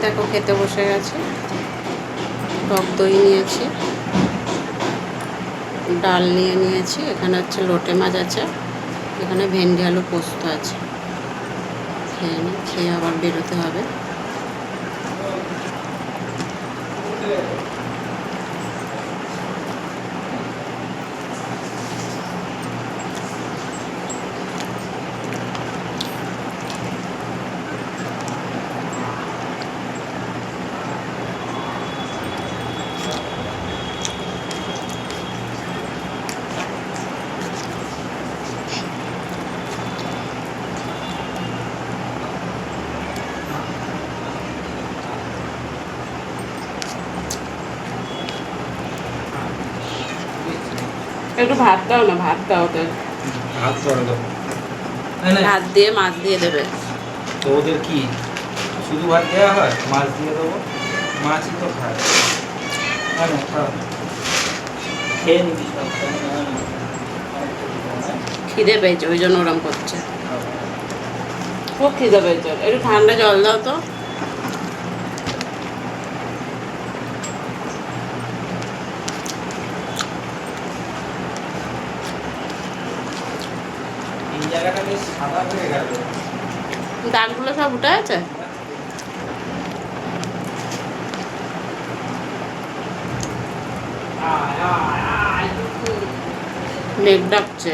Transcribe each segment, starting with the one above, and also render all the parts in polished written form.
দেখো খেতে বসে গেছে। টক দই নিয়েছি, ডাল নিয়ে নিয়েছি, এখানে হচ্ছে লোটে মাছ আছে, এখানে ভেন্ডি আলু পোস্ত আছে। খেয়ে নিই, খেয়ে আবার বেরোতে হবে। একটু ভাত দাও না, ভাত দাও ওদের। ভাত করে দেবো। ভাত দিয়ে মাছ দিয়ে দেবে। তো ওদের কি শুধু ভাত দেওয়া হয়? মাছ দিয়ে দেবো, মাছই তো খায়। হ্যাঁ না, খাও, খেয়ে নিবি সব। খিদে পেয়েছে ওই জন্য ওরম করছে। খুব খিদে পেয়েছে। একটু ঠান্ডা জল দাও তো। এই জায়গাটা বেশ সাদা হয়ে গেল। দাগগুলো সব উঠে আছে। মেঘ ডাকছে।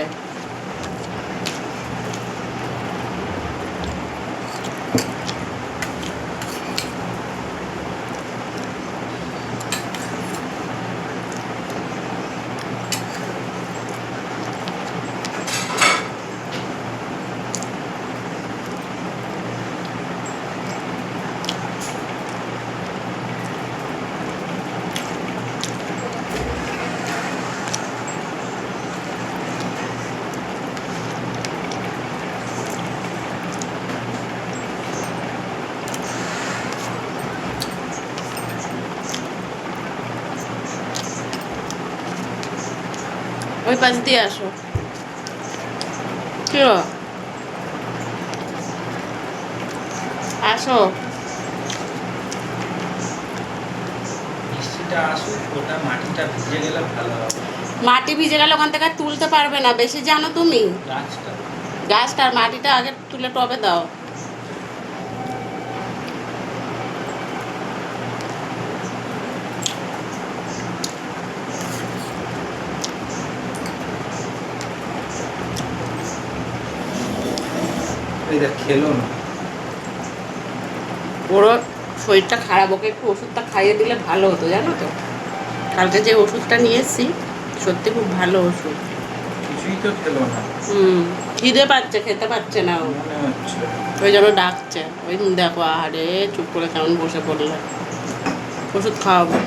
ওই পাশ দিয়ে আসো। কি গো? আসো। বৃষ্টিটা আসুক, ওটা মাটিটা ভিজে গেলে ভালো হবে। মাটি ভিজে গেলে ওখান থেকে তুলতে পারবে না, বেশি জানো তুমি। গাছটা গাছটার মাটিটা আগে তুলে টবে দাও। এই দেখ, খেলো না। ওর শরীরটা খারাপ, ওকে একটু ওষুধটা খাইয়ে দিলে ভালো হতো জানো তো। কালকে যে ওষুধটা নিয়ে এসেছি সত্যি খুব ভালো ওষুধ। কিছুই তো খেলো না খিদে পাচ্ছে, খেতে পাচ্ছে না ও, মনে হচ্ছে। ওই জন্য ডাকছে। ওই দেখো, আহারে চুপ করে কেমন বসে পড়লে। ওষুধ খাওয়াবো।